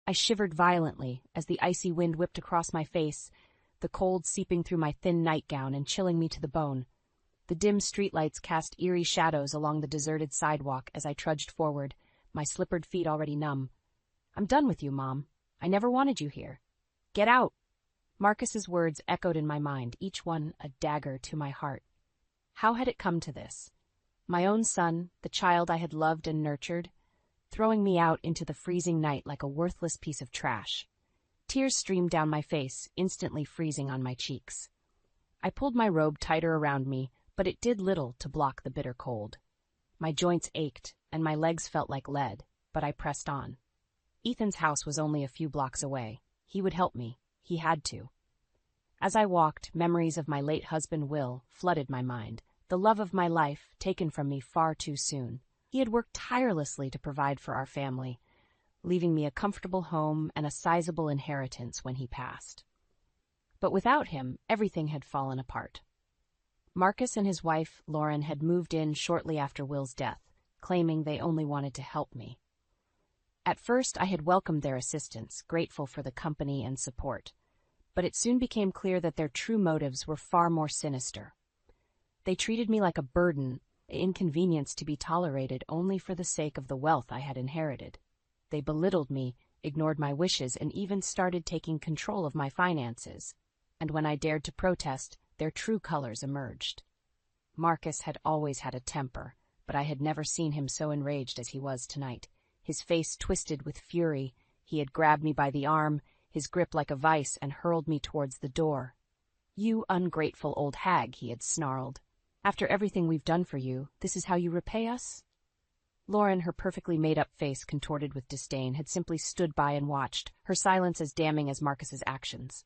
I shivered violently as the icy wind whipped across my face, the cold seeping through my thin nightgown and chilling me to the bone. The dim streetlights cast eerie shadows along the deserted sidewalk as I trudged forward, my slippered feet already numb. "I'm done with you, Mom. I never wanted you here. Get out!" Marcus's words echoed in my mind, each one a dagger to my heart. How had it come to this? My own son, the child I had loved and nurtured, throwing me out into the freezing night like a worthless piece of trash. Tears streamed down my face, instantly freezing on my cheeks. I pulled my robe tighter around me, but it did little to block the bitter cold. My joints ached, and my legs felt like lead, but I pressed on. Ethan's house was only a few blocks away. He would help me. He had to. As I walked, memories of my late husband Will flooded my mind, the love of my life taken from me far too soon. He had worked tirelessly to provide for our family, leaving me a comfortable home and a sizable inheritance when he passed. But without him, everything had fallen apart. Marcus and his wife, Lauren, had moved in shortly after Will's death, claiming they only wanted to help me. At first, I had welcomed their assistance, grateful for the company and support, but it soon became clear that their true motives were far more sinister. They treated me like a burden, an inconvenience to be tolerated only for the sake of the wealth I had inherited. They belittled me, ignored my wishes, and even started taking control of my finances. And when I dared to protest, their true colors emerged. Marcus had always had a temper, but I had never seen him so enraged as he was tonight. His face twisted with fury. He had grabbed me by the arm, his grip like a vice, and hurled me towards the door. "You ungrateful old hag," he had snarled. "After everything we've done for you, this is how you repay us?" Lauren, her perfectly made-up face contorted with disdain, had simply stood by and watched, her silence as damning as Marcus's actions.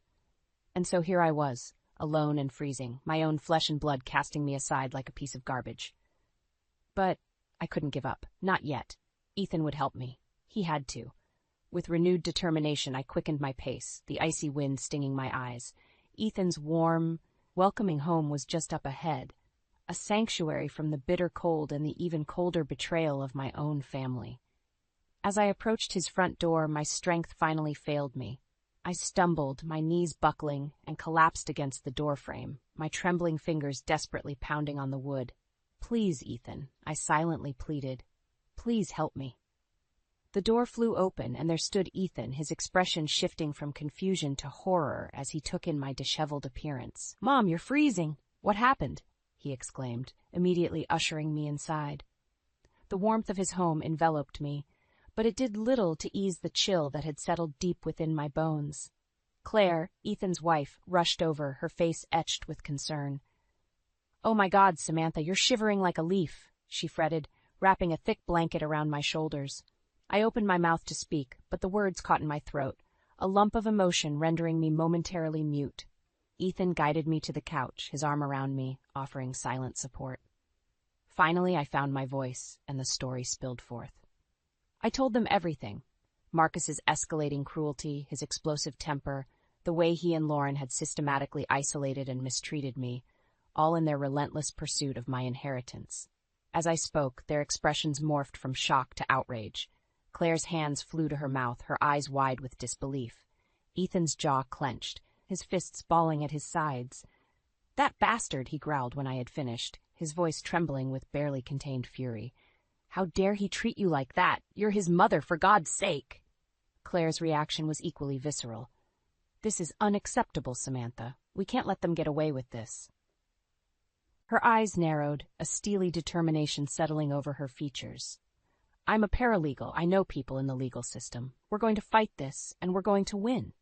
And so here I was, alone and freezing, my own flesh and blood casting me aside like a piece of garbage. But I couldn't give up. Not yet. Ethan would help me. He had to. With renewed determination, I quickened my pace, the icy wind stinging my eyes. Ethan's warm, welcoming home was just up ahead, a sanctuary from the bitter cold and the even colder betrayal of my own family. As I approached his front door, my strength finally failed me. I stumbled, my knees buckling, and collapsed against the doorframe, my trembling fingers desperately pounding on the wood. "Please, Ethan," I silently pleaded. "Please help me." The door flew open, and there stood Ethan, his expression shifting from confusion to horror as he took in my disheveled appearance. "Mom, you're freezing! What happened?" he exclaimed, immediately ushering me inside. The warmth of his home enveloped me, but it did little to ease the chill that had settled deep within my bones. Claire, Ethan's wife, rushed over, her face etched with concern. "Oh my God, Samantha, you're shivering like a leaf," she fretted, wrapping a thick blanket around my shoulders. I opened my mouth to speak, but the words caught in my throat, a lump of emotion rendering me momentarily mute. Ethan guided me to the couch, his arm around me, offering silent support. Finally, I found my voice, and the story spilled forth. I told them everything. Marcus's escalating cruelty, his explosive temper, the way he and Lauren had systematically isolated and mistreated me, all in their relentless pursuit of my inheritance. As I spoke, their expressions morphed from shock to outrage. Claire's hands flew to her mouth, her eyes wide with disbelief. Ethan's jaw clenched, his fists balling at his sides. "That bastard," he growled when I had finished, his voice trembling with barely contained fury. "How dare he treat you like that? You're his mother, for God's sake!" Claire's reaction was equally visceral. "This is unacceptable, Samantha. We can't let them get away with this." Her eyes narrowed, a steely determination settling over her features. "I'm a paralegal. I know people in the legal system. We're going to fight this, and we're going to win."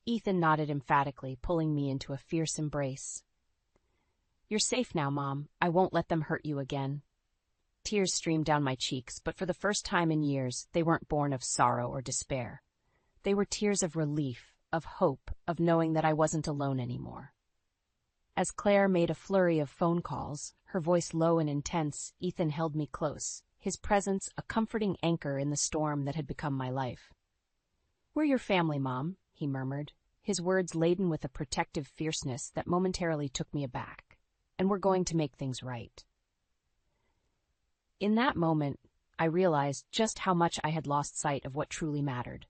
Ethan nodded emphatically, pulling me into a fierce embrace. "You're safe now, Mom. I won't let them hurt you again." Tears streamed down my cheeks, but for the first time in years, they weren't born of sorrow or despair. They were tears of relief, of hope, of knowing that I wasn't alone anymore. As Claire made a flurry of phone calls, her voice low and intense, Ethan held me close, his presence a comforting anchor in the storm that had become my life. "We're your family, Mom," he murmured, his words laden with a protective fierceness that momentarily took me aback. "And we're going to make things right." In that moment, I realized just how much I had lost sight of what truly mattered.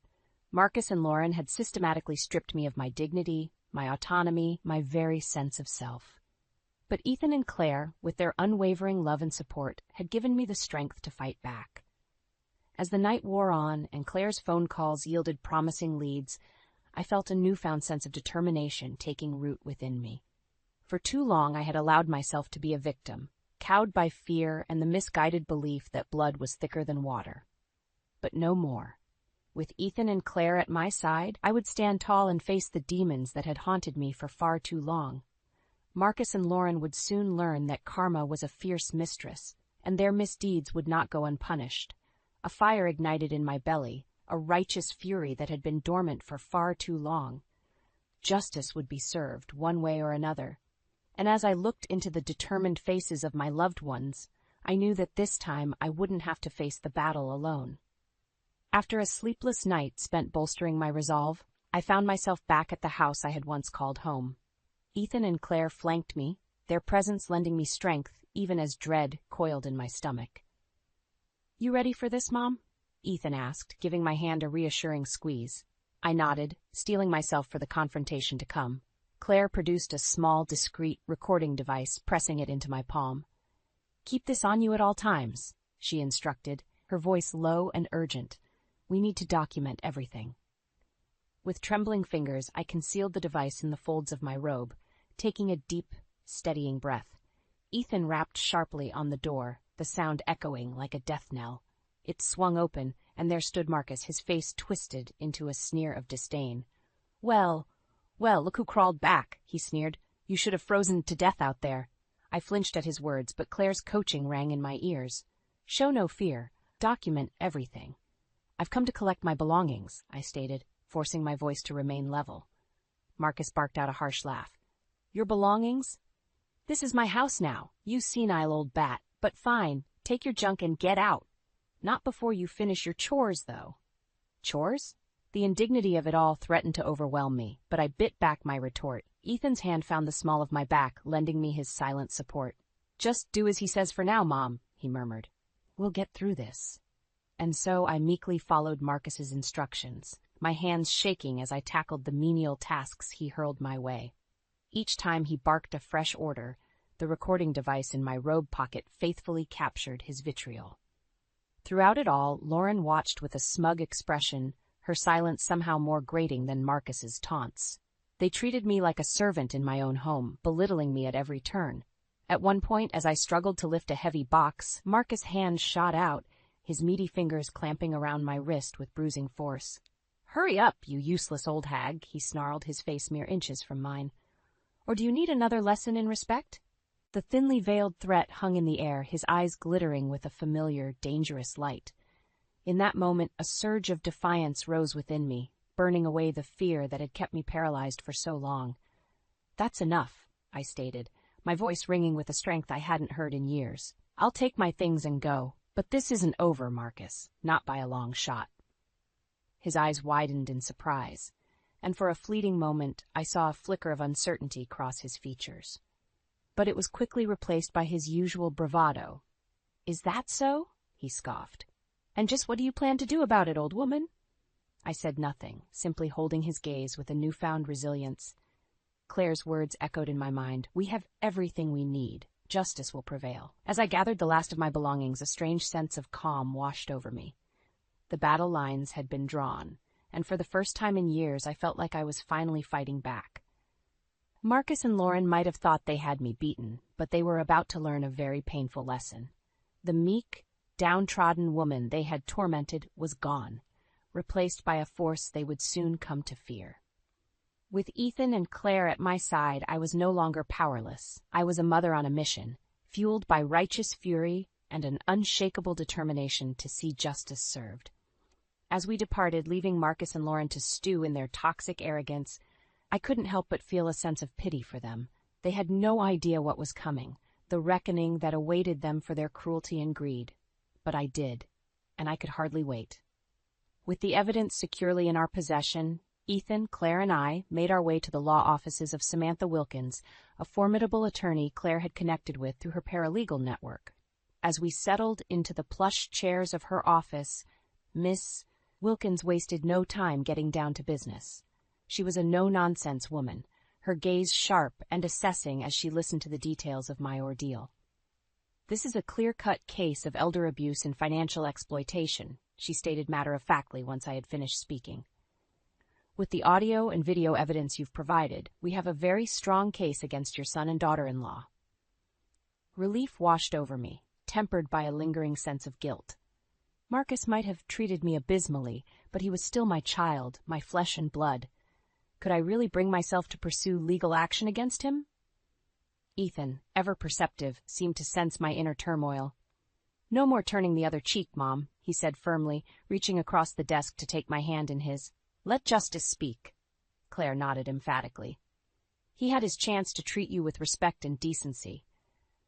Marcus and Lauren had systematically stripped me of my dignity, my autonomy, my very sense of self. But Ethan and Claire, with their unwavering love and support, had given me the strength to fight back. As the night wore on and Claire's phone calls yielded promising leads, I felt a newfound sense of determination taking root within me. For too long I had allowed myself to be a victim, cowed by fear and the misguided belief that blood was thicker than water. But no more. With Ethan and Claire at my side, I would stand tall and face the demons that had haunted me for far too long. Marcus and Lauren would soon learn that karma was a fierce mistress, and their misdeeds would not go unpunished. A fire ignited in my belly, a righteous fury that had been dormant for far too long. Justice would be served, one way or another. And as I looked into the determined faces of my loved ones, I knew that this time I wouldn't have to face the battle alone. After a sleepless night spent bolstering my resolve, I found myself back at the house I had once called home. Ethan and Claire flanked me, their presence lending me strength even as dread coiled in my stomach. "You ready for this, Mom?" Ethan asked, giving my hand a reassuring squeeze. I nodded, steeling myself for the confrontation to come. Claire produced a small, discreet recording device, pressing it into my palm. "Keep this on you at all times," she instructed, her voice low and urgent. "We need to document everything." With trembling fingers, I concealed the device in the folds of my robe, taking a deep, steadying breath. Ethan rapped sharply on the door, the sound echoing like a death knell. It swung open, and there stood Marcus, his face twisted into a sneer of disdain. Well, look who crawled back," he sneered. "You should have frozen to death out there." I flinched at his words, but Claire's coaching rang in my ears. "Show no fear. Document everything." "I've come to collect my belongings," I stated, forcing my voice to remain level. Marcus barked out a harsh laugh. "Your belongings? This is my house now, you senile old bat. But fine, take your junk and get out. Not before you finish your chores, though." Chores? The indignity of it all threatened to overwhelm me, but I bit back my retort. Ethan's hand found the small of my back, lending me his silent support. "Just do as he says for now, Mom," he murmured. "We'll get through this." And so I meekly followed Marcus's instructions, my hands shaking as I tackled the menial tasks he hurled my way. Each time he barked a fresh order, the recording device in my robe pocket faithfully captured his vitriol. Throughout it all, Lauren watched with a smug expression, her silence somehow more grating than Marcus's taunts. They treated me like a servant in my own home, belittling me at every turn. At one point, as I struggled to lift a heavy box, Marcus' hand shot out, his meaty fingers clamping around my wrist with bruising force. "Hurry up, you useless old hag," he snarled, his face mere inches from mine. "Or do you need another lesson in respect?" The thinly veiled threat hung in the air, his eyes glittering with a familiar, dangerous light. In that moment, a surge of defiance rose within me, burning away the fear that had kept me paralyzed for so long. "That's enough," I stated, my voice ringing with a strength I hadn't heard in years. "I'll take my things and go, but this isn't over, Marcus, not by a long shot." His eyes widened in surprise, and for a fleeting moment I saw a flicker of uncertainty cross his features. But it was quickly replaced by his usual bravado. "Is that so?" he scoffed. "And just what do you plan to do about it, old woman?" I said nothing, simply holding his gaze with a newfound resilience. Claire's words echoed in my mind. "We have everything we need. Justice will prevail." As I gathered the last of my belongings, a strange sense of calm washed over me. The battle lines had been drawn, and for the first time in years I felt like I was finally fighting back. Marcus and Lauren might have thought they had me beaten, but they were about to learn a very painful lesson. The meek, downtrodden woman they had tormented was gone, replaced by a force they would soon come to fear. With Ethan and Claire at my side, I was no longer powerless. I was a mother on a mission, fueled by righteous fury and an unshakable determination to see justice served. As we departed, leaving Marcus and Lauren to stew in their toxic arrogance, I couldn't help but feel a sense of pity for them. They had no idea what was coming, the reckoning that awaited them for their cruelty and greed. But I did, and I could hardly wait. With the evidence securely in our possession, Ethan, Claire, and I made our way to the law offices of Samantha Wilkins, a formidable attorney Claire had connected with through her paralegal network. As we settled into the plush chairs of her office, Miss Wilkins wasted no time getting down to business. She was a no-nonsense woman, her gaze sharp and assessing as she listened to the details of my ordeal. "This is a clear-cut case of elder abuse and financial exploitation," she stated matter-of-factly once I had finished speaking. "With the audio and video evidence you've provided, we have a very strong case against your son and daughter-in-law." Relief washed over me, tempered by a lingering sense of guilt. Marcus might have treated me abysmally, but he was still my child, my flesh and blood. Could I really bring myself to pursue legal action against him? Ethan, ever perceptive, seemed to sense my inner turmoil. "No more turning the other cheek, Mom," he said firmly, reaching across the desk to take my hand in his. "Let justice speak." Claire nodded emphatically. "He had his chance to treat you with respect and decency.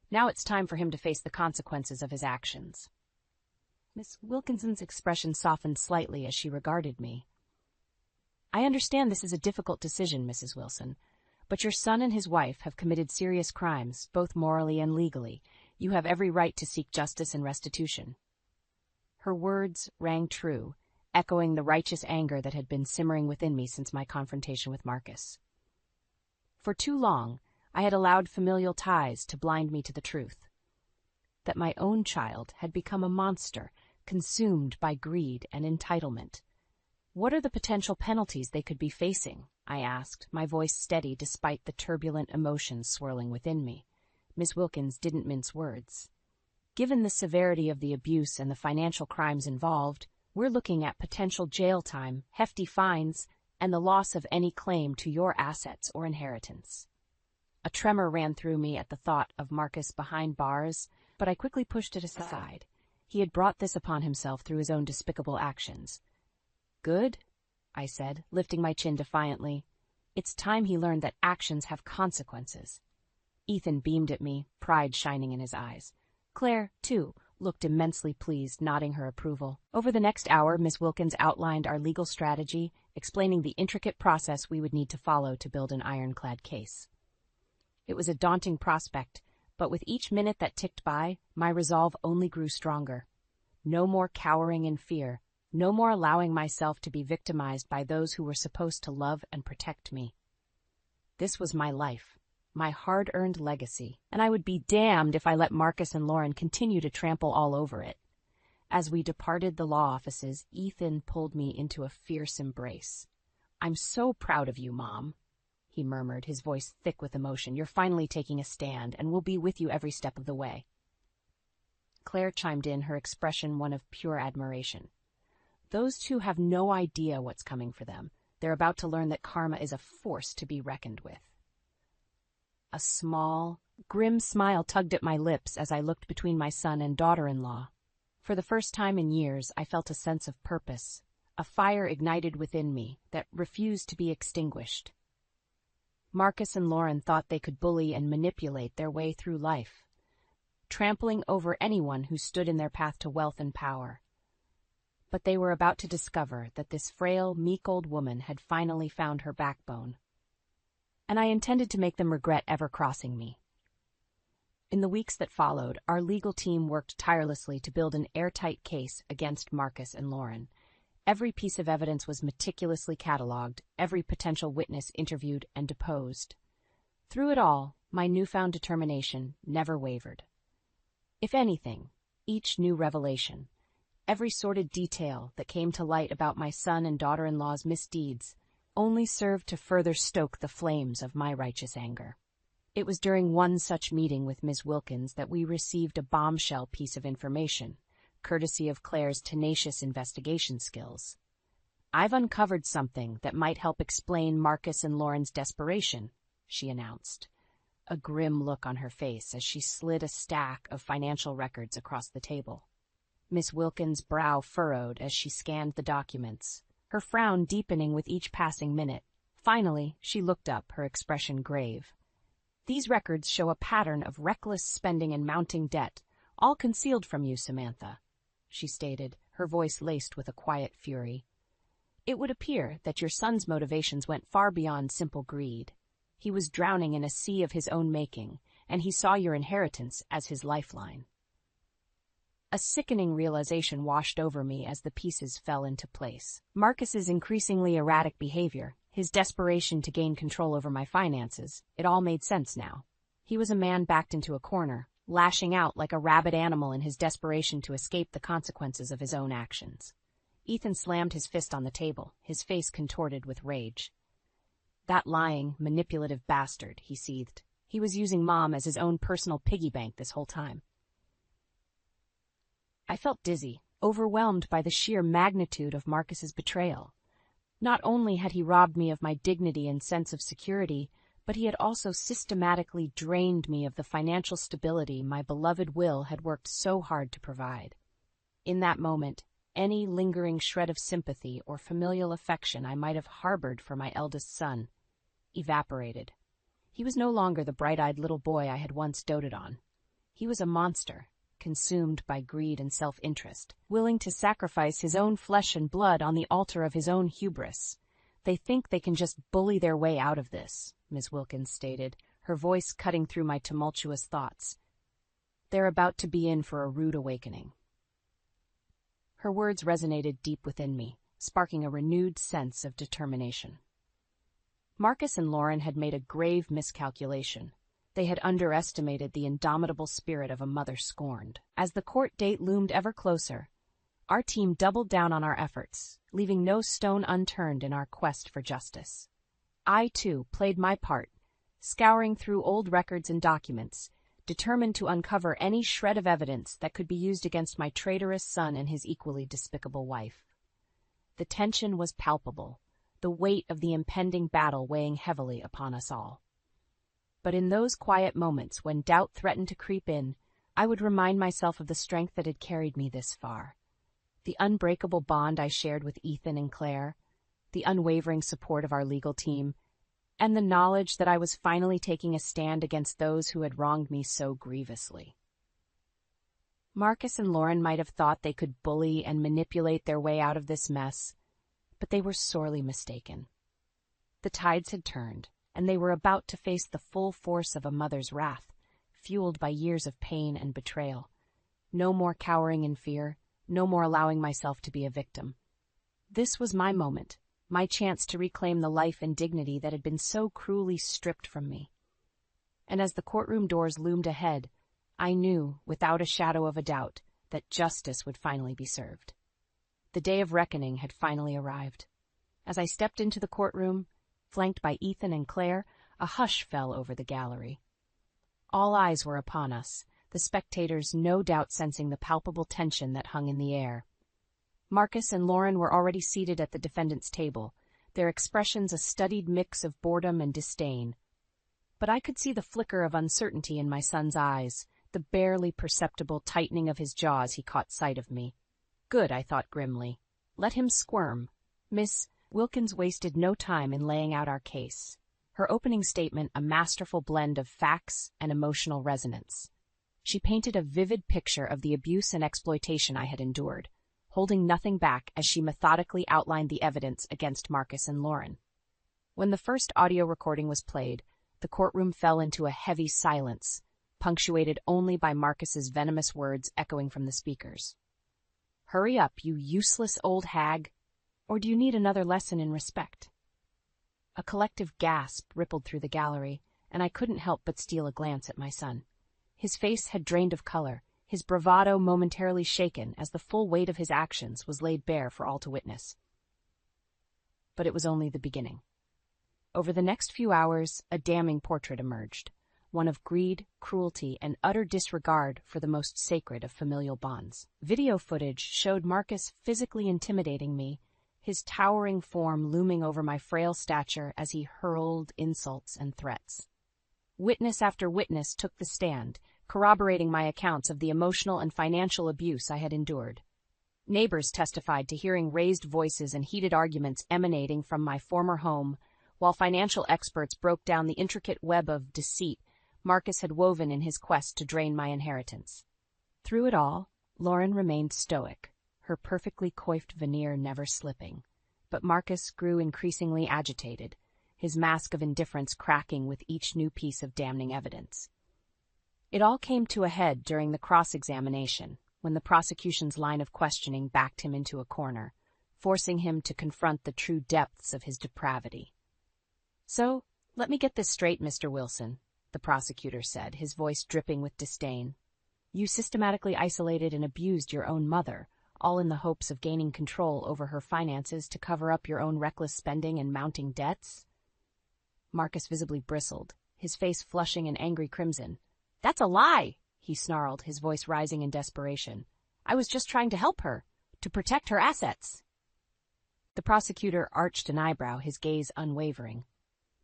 Now it's time for him to face the consequences of his actions." Miss Wilkinson's expression softened slightly as she regarded me. "I understand this is a difficult decision, Mrs. Wilson, but your son and his wife have committed serious crimes, both morally and legally. You have every right to seek justice and restitution." Her words rang true, echoing the righteous anger that had been simmering within me since my confrontation with Marcus. For too long, I had allowed familial ties to blind me to the truth. That my own child had become a monster, consumed by greed and entitlement. "What are the potential penalties they could be facing?" I asked, my voice steady despite the turbulent emotions swirling within me. Miss Wilkins didn't mince words. "Given the severity of the abuse and the financial crimes involved, we're looking at potential jail time, hefty fines, and the loss of any claim to your assets or inheritance." A tremor ran through me at the thought of Marcus behind bars, but I quickly pushed it aside. He had brought this upon himself through his own despicable actions. "Good," I said, lifting my chin defiantly. "It's time he learned that actions have consequences." Ethan beamed at me, pride shining in his eyes. Claire, too, looked immensely pleased, nodding her approval. Over the next hour, Miss Wilkins outlined our legal strategy, explaining the intricate process we would need to follow to build an ironclad case. It was a daunting prospect, but with each minute that ticked by, my resolve only grew stronger. No more cowering in fear. No more allowing myself to be victimized by those who were supposed to love and protect me. This was my life, my hard-earned legacy, and I would be damned if I let Marcus and Lauren continue to trample all over it. As we departed the law offices, Ethan pulled me into a fierce embrace. "I'm so proud of you, Mom," he murmured, his voice thick with emotion. "You're finally taking a stand, and we'll be with you every step of the way." Claire chimed in, her expression one of pure admiration. "Those two have no idea what's coming for them. They're about to learn that karma is a force to be reckoned with." A small, grim smile tugged at my lips as I looked between my son and daughter-in-law. For the first time in years, I felt a sense of purpose, a fire ignited within me that refused to be extinguished. Marcus and Lauren thought they could bully and manipulate their way through life, trampling over anyone who stood in their path to wealth and power. But they were about to discover that this frail, meek old woman had finally found her backbone. And I intended to make them regret ever crossing me. In the weeks that followed, our legal team worked tirelessly to build an airtight case against Marcus and Lauren. Every piece of evidence was meticulously cataloged, every potential witness interviewed and deposed. Through it all, my newfound determination never wavered. If anything, each new revelation, every sordid detail that came to light about my son and daughter-in-law's misdeeds only served to further stoke the flames of my righteous anger. It was during one such meeting with Ms. Wilkins that we received a bombshell piece of information, courtesy of Claire's tenacious investigation skills. "I've uncovered something that might help explain Marcus and Lauren's desperation," she announced, a grim look on her face as she slid a stack of financial records across the table. Miss Wilkins' brow furrowed as she scanned the documents, her frown deepening with each passing minute. Finally, she looked up, her expression grave. "These records show a pattern of reckless spending and mounting debt, all concealed from you, Samantha," she stated, her voice laced with a quiet fury. "It would appear that your son's motivations went far beyond simple greed. He was drowning in a sea of his own making, and he saw your inheritance as his lifeline." A sickening realization washed over me as the pieces fell into place. Marcus's increasingly erratic behavior, his desperation to gain control over my finances, it all made sense now. He was a man backed into a corner, lashing out like a rabid animal in his desperation to escape the consequences of his own actions. Ethan slammed his fist on the table, his face contorted with rage. That lying, manipulative bastard, he seethed. He was using Mom as his own personal piggy bank this whole time. I felt dizzy, overwhelmed by the sheer magnitude of Marcus's betrayal. Not only had he robbed me of my dignity and sense of security, but he had also systematically drained me of the financial stability my beloved Will had worked so hard to provide. In that moment, any lingering shred of sympathy or familial affection I might have harbored for my eldest son evaporated. He was no longer the bright-eyed little boy I had once doted on. He was a monster, consumed by greed and self-interest, willing to sacrifice his own flesh and blood on the altar of his own hubris. They think they can just bully their way out of this, Miss Wilkins stated, her voice cutting through my tumultuous thoughts. They're about to be in for a rude awakening. Her words resonated deep within me, sparking a renewed sense of determination. Marcus and Lauren had made a grave miscalculation. They had underestimated the indomitable spirit of a mother scorned. As the court date loomed ever closer, our team doubled down on our efforts, leaving no stone unturned in our quest for justice. I, too, played my part, scouring through old records and documents, determined to uncover any shred of evidence that could be used against my traitorous son and his equally despicable wife. The tension was palpable, the weight of the impending battle weighing heavily upon us all. But in those quiet moments when doubt threatened to creep in, I would remind myself of the strength that had carried me this far. The unbreakable bond I shared with Ethan and Claire, the unwavering support of our legal team, and the knowledge that I was finally taking a stand against those who had wronged me so grievously. Marcus and Lauren might have thought they could bully and manipulate their way out of this mess, but they were sorely mistaken. The tides had turned, and they were about to face the full force of a mother's wrath, fueled by years of pain and betrayal. No more cowering in fear, no more allowing myself to be a victim. This was my moment, my chance to reclaim the life and dignity that had been so cruelly stripped from me. And as the courtroom doors loomed ahead, I knew, without a shadow of a doubt, that justice would finally be served. The day of reckoning had finally arrived. As I stepped into the courtroom, flanked by Ethan and Claire, a hush fell over the gallery. All eyes were upon us, the spectators no doubt sensing the palpable tension that hung in the air. Marcus and Lauren were already seated at the defendant's table, their expressions a studied mix of boredom and disdain. But I could see the flicker of uncertainty in my son's eyes, the barely perceptible tightening of his jaws he caught sight of me. Good, I thought grimly. Let him squirm. Miss Wilkins wasted no time in laying out our case, her opening statement a masterful blend of facts and emotional resonance. She painted a vivid picture of the abuse and exploitation I had endured, holding nothing back as she methodically outlined the evidence against Marcus and Lauren. When the first audio recording was played, the courtroom fell into a heavy silence, punctuated only by Marcus's venomous words echoing from the speakers. "Hurry up, you useless old hag, or do you need another lesson in respect?" A collective gasp rippled through the gallery, and I couldn't help but steal a glance at my son. His face had drained of color, his bravado momentarily shaken as the full weight of his actions was laid bare for all to witness. But it was only the beginning. Over the next few hours, a damning portrait emerged, one of greed, cruelty, and utter disregard for the most sacred of familial bonds. Video footage showed Marcus physically intimidating me, his towering form looming over my frail stature as he hurled insults and threats. Witness after witness took the stand, corroborating my accounts of the emotional and financial abuse I had endured. Neighbors testified to hearing raised voices and heated arguments emanating from my former home, while financial experts broke down the intricate web of deceit Marcus had woven in his quest to drain my inheritance. Through it all, Lauren remained stoic, her perfectly coiffed veneer never slipping. But Marcus grew increasingly agitated, his mask of indifference cracking with each new piece of damning evidence. It all came to a head during the cross-examination. when the prosecution's line of questioning backed him into a corner, forcing him to confront the true depths of his depravity. "So, let me get this straight, Mr. Wilson," the prosecutor said, his voice dripping with disdain. "You systematically isolated and abused your own mother, all in the hopes of gaining control over her finances to cover up your own reckless spending and mounting debts?" Marcus visibly bristled, his face flushing an angry crimson. "That's a lie!" he snarled, his voice rising in desperation. "I was just trying to help her, to protect her assets." The prosecutor arched an eyebrow, his gaze unwavering.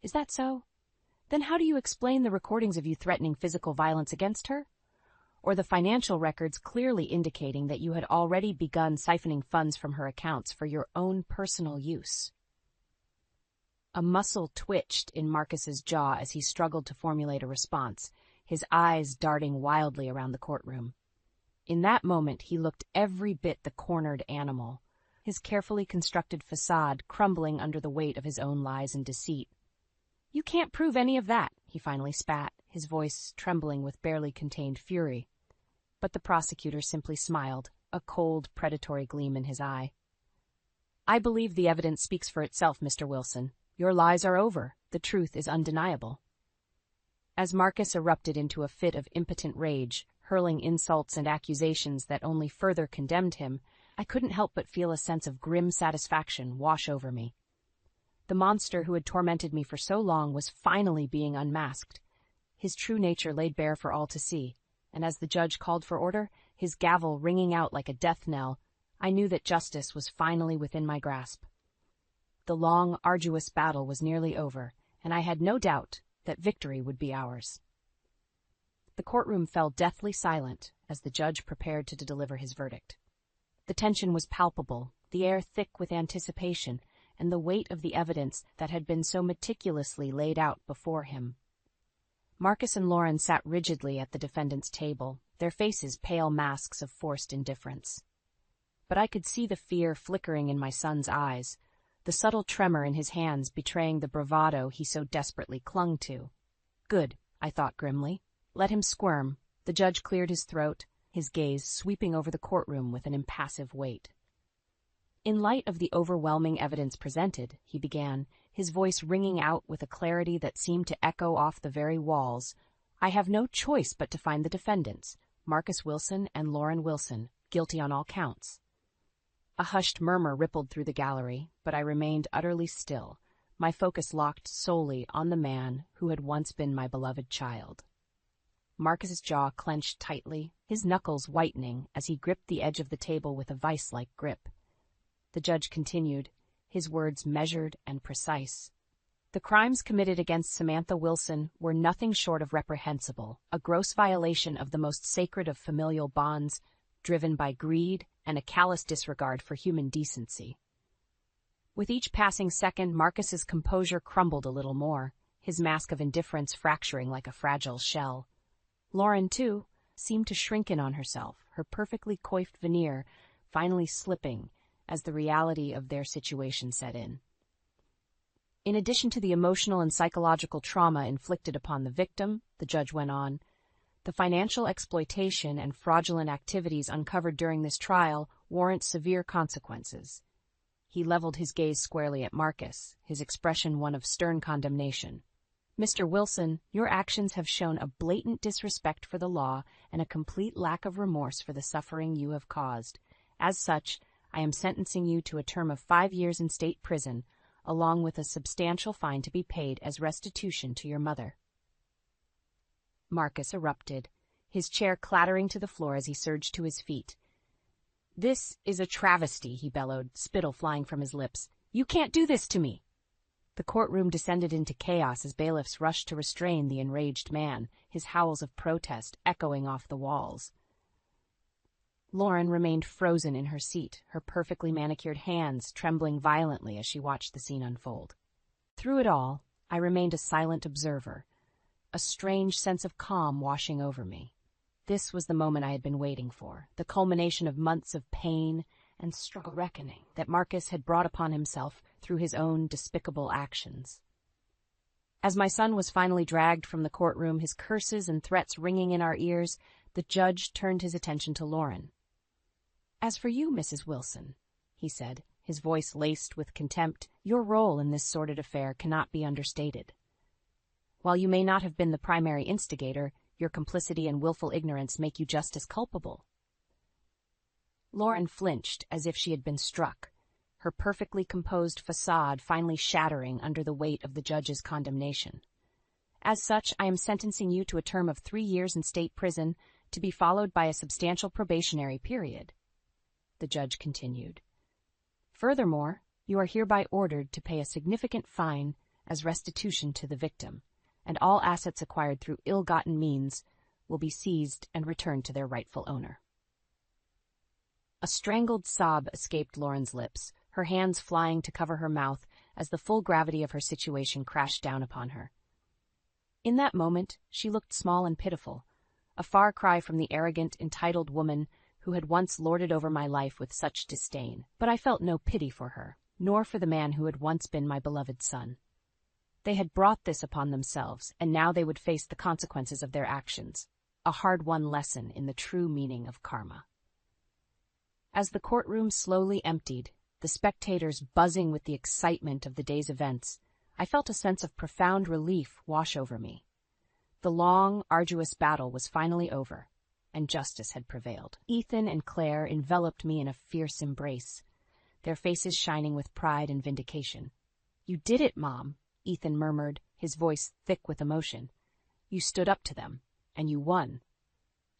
"Is that so? Then how do you explain the recordings of you threatening physical violence against her? Or the financial records clearly indicating that you had already begun siphoning funds from her accounts for your own personal use?" A muscle twitched in Marcus's jaw as he struggled to formulate a response, his eyes darting wildly around the courtroom. In that moment, he looked every bit the cornered animal, his carefully constructed facade crumbling under the weight of his own lies and deceit. "You can't prove any of that," he finally spat, his voice trembling with barely contained fury. But the prosecutor simply smiled, a cold, predatory gleam in his eye. "I believe the evidence speaks for itself, Mr. Wilson. Your lies are over. The truth is undeniable." As Marcus erupted into a fit of impotent rage, hurling insults and accusations that only further condemned him, I couldn't help but feel a sense of grim satisfaction wash over me. The monster who had tormented me for so long was finally being unmasked, his true nature laid bare for all to see, and as the judge called for order, his gavel ringing out like a death knell, I knew that justice was finally within my grasp. The long, arduous battle was nearly over, and I had no doubt that victory would be ours. The courtroom fell deathly silent as the judge prepared to deliver his verdict. The tension was palpable, the air thick with anticipation, and the weight of the evidence that had been so meticulously laid out before him. Marcus and Lauren sat rigidly at the defendant's table, their faces pale masks of forced indifference. But I could see the fear flickering in my son's eyes, the subtle tremor in his hands betraying the bravado he so desperately clung to. Good, I thought grimly. Let him squirm. The judge cleared his throat, his gaze sweeping over the courtroom with an impassive weight. "In light of the overwhelming evidence presented," he began, his voice ringing out with a clarity that seemed to echo off the very walls, "I have no choice but to find the defendants, Marcus Wilson and Lauren Wilson, guilty on all counts." A hushed murmur rippled through the gallery, but I remained utterly still, my focus locked solely on the man who had once been my beloved child. Marcus's jaw clenched tightly, his knuckles whitening as he gripped the edge of the table with a vice-like grip. The judge continued, his words measured and precise. "The crimes committed against Samantha Wilson were nothing short of reprehensible, a gross violation of the most sacred of familial bonds, driven by greed and a callous disregard for human decency." With each passing second, Marcus's composure crumbled a little more, his mask of indifference fracturing like a fragile shell. Lauren, too, seemed to shrink in on herself, her perfectly coiffed veneer finally slipping as the reality of their situation set in. In addition to the emotional and psychological trauma inflicted upon the victim, the judge went on, the financial exploitation and fraudulent activities uncovered during this trial warrant severe consequences. He leveled his gaze squarely at Marcus, his expression one of stern condemnation. "Mr. Wilson, your actions have shown a blatant disrespect for the law and a complete lack of remorse for the suffering you have caused. As such, I am sentencing you to a term of 5 years in state prison, along with a substantial fine to be paid as restitution to your mother." Marcus erupted, his chair clattering to the floor as he surged to his feet. "This is a travesty," he bellowed, spittle flying from his lips. "You can't do this to me!" The courtroom descended into chaos as bailiffs rushed to restrain the enraged man, his howls of protest echoing off the walls. Lauren remained frozen in her seat, her perfectly manicured hands trembling violently as she watched the scene unfold. Through it all, I remained a silent observer, a strange sense of calm washing over me. This was the moment I had been waiting for, the culmination of months of pain and struggle reckoning that Marcus had brought upon himself through his own despicable actions. As my son was finally dragged from the courtroom, his curses and threats ringing in our ears, the judge turned his attention to Lauren. "As for you, Mrs. Wilson," he said, his voice laced with contempt, "your role in this sordid affair cannot be understated. While you may not have been the primary instigator, your complicity and willful ignorance make you just as culpable." Lauren flinched as if she had been struck, her perfectly composed facade finally shattering under the weight of the judge's condemnation. "As such, I am sentencing you to a term of 3 years in state prison, to be followed by a substantial probationary period," the judge continued. "Furthermore, you are hereby ordered to pay a significant fine as restitution to the victim, and all assets acquired through ill-gotten means will be seized and returned to their rightful owner." A strangled sob escaped Lauren's lips, her hands flying to cover her mouth as the full gravity of her situation crashed down upon her. In that moment, she looked small and pitiful, a far cry from the arrogant, entitled woman who had once lorded over my life with such disdain. But I felt no pity for her, nor for the man who had once been my beloved son. They had brought this upon themselves, and now they would face the consequences of their actions, a hard-won lesson in the true meaning of karma. As the courtroom slowly emptied, the spectators buzzing with the excitement of the day's events, I felt a sense of profound relief wash over me. The long, arduous battle was finally over, and justice had prevailed. Ethan and Claire enveloped me in a fierce embrace, their faces shining with pride and vindication. "You did it, Mom," Ethan murmured, his voice thick with emotion. "You stood up to them, and you won."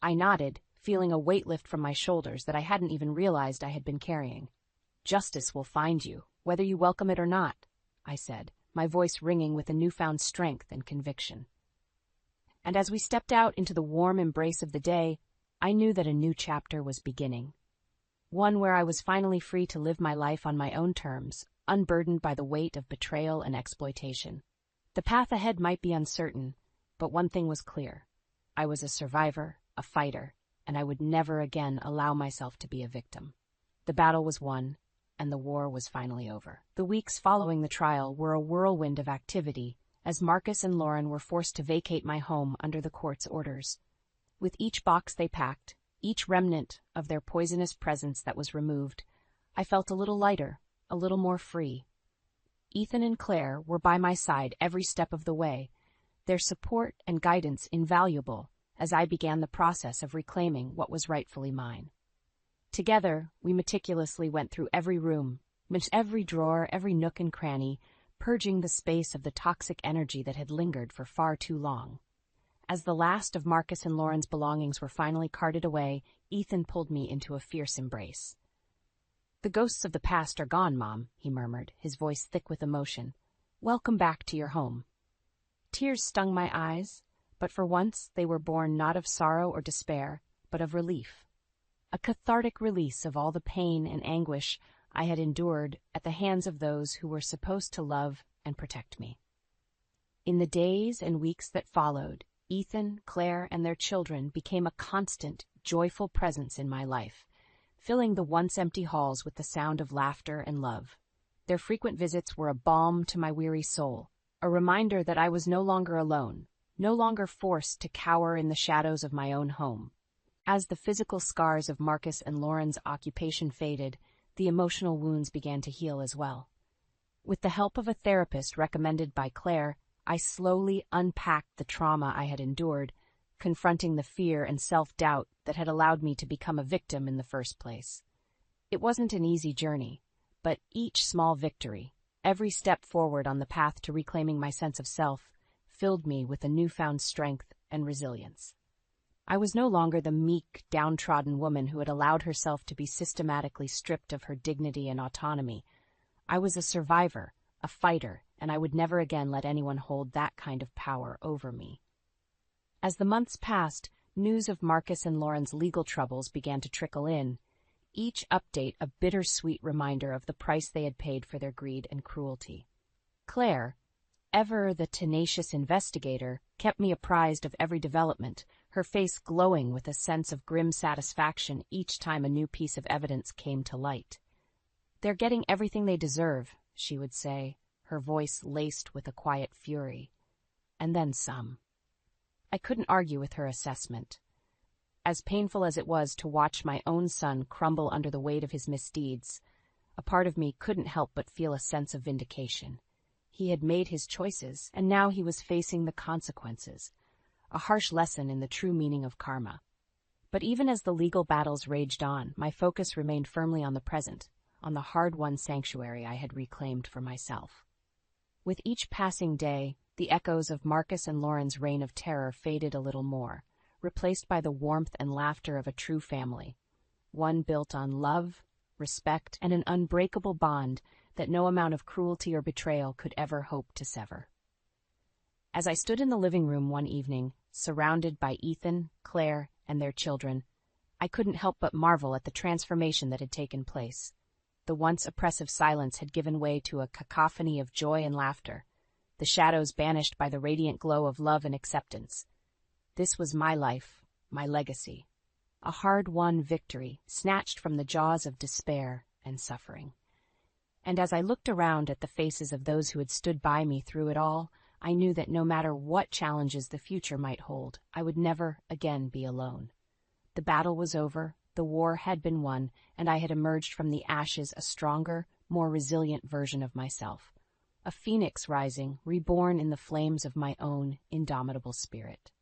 I nodded, feeling a weight lift from my shoulders that I hadn't even realized I had been carrying. "Justice will find you, whether you welcome it or not," I said, my voice ringing with a newfound strength and conviction. And as we stepped out into the warm embrace of the day, I knew that a new chapter was beginning. One where I was finally free to live my life on my own terms, unburdened by the weight of betrayal and exploitation. The path ahead might be uncertain, but one thing was clear. I was a survivor, a fighter, and I would never again allow myself to be a victim. The battle was won, and the war was finally over. The weeks following the trial were a whirlwind of activity, as Marcus and Lauren were forced to vacate my home under the court's orders. With each box they packed, each remnant of their poisonous presence that was removed, I felt a little lighter, a little more free. Ethan and Claire were by my side every step of the way, their support and guidance invaluable as I began the process of reclaiming what was rightfully mine. Together, we meticulously went through every room, every drawer, every nook and cranny, purging the space of the toxic energy that had lingered for far too long. As the last of Marcus and Lauren's belongings were finally carted away, Ethan pulled me into a fierce embrace. "The ghosts of the past are gone, Mom," he murmured, his voice thick with emotion. "Welcome back to your home." Tears stung my eyes, but for once they were born not of sorrow or despair, but of relief. A cathartic release of all the pain and anguish I had endured at the hands of those who were supposed to love and protect me. In the days and weeks that followed, Ethan, Claire, and their children became a constant, joyful presence in my life, filling the once empty halls with the sound of laughter and love. Their frequent visits were a balm to my weary soul, a reminder that I was no longer alone, no longer forced to cower in the shadows of my own home. As the physical scars of Marcus and Lauren's occupation faded, the emotional wounds began to heal as well. With the help of a therapist recommended by Claire, I slowly unpacked the trauma I had endured, confronting the fear and self-doubt that had allowed me to become a victim in the first place. It wasn't an easy journey, but each small victory, every step forward on the path to reclaiming my sense of self, filled me with a newfound strength and resilience. I was no longer the meek, downtrodden woman who had allowed herself to be systematically stripped of her dignity and autonomy. I was a survivor, a fighter, and I would never again let anyone hold that kind of power over me. As the months passed, news of Marcus and Lauren's legal troubles began to trickle in, each update a bittersweet reminder of the price they had paid for their greed and cruelty. Claire, ever the tenacious investigator, kept me apprised of every development, her face glowing with a sense of grim satisfaction each time a new piece of evidence came to light. "They're getting everything they deserve," she would say, her voice laced with a quiet fury. And then some. I couldn't argue with her assessment. As painful as it was to watch my own son crumble under the weight of his misdeeds, a part of me couldn't help but feel a sense of vindication. He had made his choices, and now he was facing the consequences, a harsh lesson in the true meaning of karma. But even as the legal battles raged on, my focus remained firmly on the present, on the hard-won sanctuary I had reclaimed for myself. With each passing day, the echoes of Marcus and Lauren's reign of terror faded a little more, replaced by the warmth and laughter of a true family, one built on love, respect, and an unbreakable bond that no amount of cruelty or betrayal could ever hope to sever. As I stood in the living room one evening, surrounded by Ethan, Claire, and their children, I couldn't help but marvel at the transformation that had taken place. The once oppressive silence had given way to a cacophony of joy and laughter, the shadows banished by the radiant glow of love and acceptance. This was my life, my legacy, a hard-won victory snatched from the jaws of despair and suffering. And as I looked around at the faces of those who had stood by me through it all, I knew that no matter what challenges the future might hold, I would never again be alone. The battle was over, the war had been won, and I had emerged from the ashes a stronger, more resilient version of myself, a phoenix rising, reborn in the flames of my own indomitable spirit.